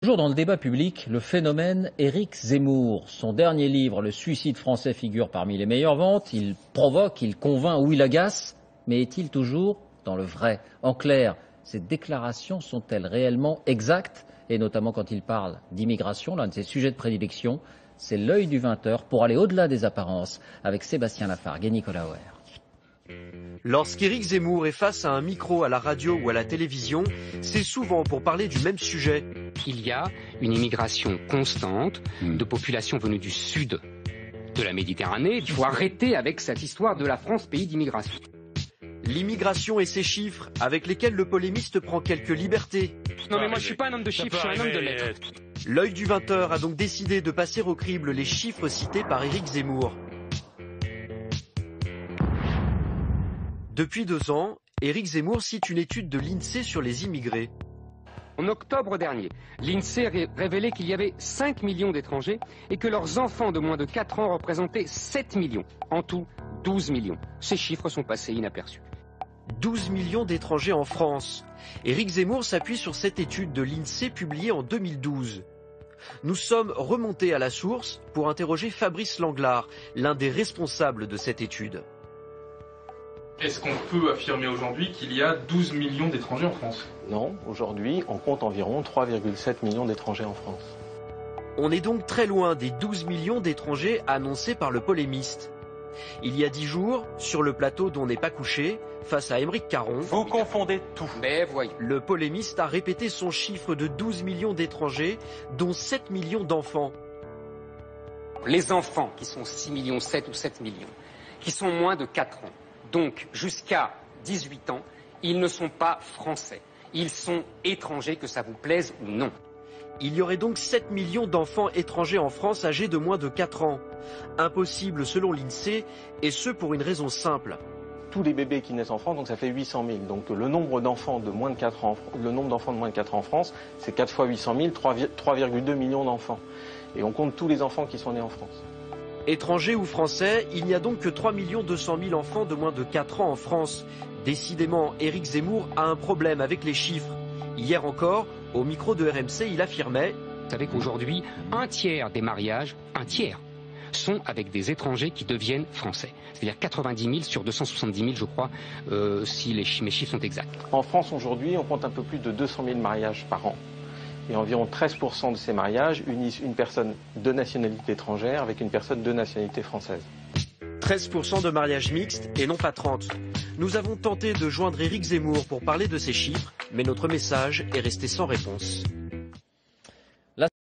Toujours dans le débat public, le phénomène Éric Zemmour. Son dernier livre, Le suicide français, figure parmi les meilleures ventes. Il provoque, il convainc ou il agace. Mais est-il toujours dans le vrai? En clair, ces déclarations sont-elles réellement exactes? Et notamment quand il parle d'immigration, l'un de ses sujets de prédilection, c'est l'œil du 20h pour aller au-delà des apparences avec Sébastien Lafargue et Nicolas Oher. Lorsqu'Éric Zemmour est face à un micro à la radio ou à la télévision, c'est souvent pour parler du même sujet. Il y a une immigration constante de populations venues du sud de la Méditerranée. Il faut arrêter avec cette histoire de la France, pays d'immigration. L'immigration et ses chiffres, avec lesquels le polémiste prend quelques libertés. Non mais moi je suis pas un homme de chiffres, je suis un homme de lettres. L'œil du 20h a donc décidé de passer au crible les chiffres cités par Éric Zemmour. Depuis 2 ans, Éric Zemmour cite une étude de l'INSEE sur les immigrés. En octobre dernier, l'INSEE a révélé qu'il y avait 5 millions d'étrangers et que leurs enfants de moins de 4 ans représentaient 7 millions. En tout, 12 millions. Ces chiffres sont passés inaperçus. 12 millions d'étrangers en France. Éric Zemmour s'appuie sur cette étude de l'INSEE publiée en 2012. Nous sommes remontés à la source pour interroger Fabrice Langlard, l'un des responsables de cette étude. Est-ce qu'on peut affirmer aujourd'hui qu'il y a 12 millions d'étrangers en France? Non, aujourd'hui, on compte environ 3,7 millions d'étrangers en France. On est donc très loin des 12 millions d'étrangers annoncés par le polémiste. Il y a 10 jours, sur le plateau d'On n'est pas couché, face à Aymeric Caron, Vous confondez tout. Mais voyez. le polémiste a répété son chiffre de 12 millions d'étrangers, dont 7 millions d'enfants. Les enfants qui sont 6 millions 7 ou 7 millions, qui sont moins de 4 ans, donc jusqu'à 18 ans, ils ne sont pas français. Ils sont étrangers, que ça vous plaise ou non. Il y aurait donc 7 millions d'enfants étrangers en France âgés de moins de 4 ans. Impossible selon l'INSEE, et ce pour une raison simple. Tous les bébés qui naissent en France, donc ça fait 800 000. Donc le nombre d'enfants de moins de 4 ans, en France, c'est 4 fois 800 000, 3,2 millions d'enfants. Et on compte tous les enfants qui sont nés en France. Étrangers ou français, il n'y a donc que 3 200 000 enfants de moins de 4 ans en France. Décidément, Éric Zemmour a un problème avec les chiffres. Hier encore, au micro de RMC, il affirmait: Vous savez qu'aujourd'hui, un tiers des mariages, sont avec des étrangers qui deviennent français. C'est-à-dire 90 000 sur 270 000, je crois, si mes chiffres sont exacts. En France, aujourd'hui, on compte un peu plus de 200 000 mariages par an. Et environ 13% de ces mariages unissent une personne de nationalité étrangère avec une personne de nationalité française. 13% de mariages mixtes et non pas 30. Nous avons tenté de joindre Éric Zemmour pour parler de ces chiffres, mais notre message est resté sans réponse.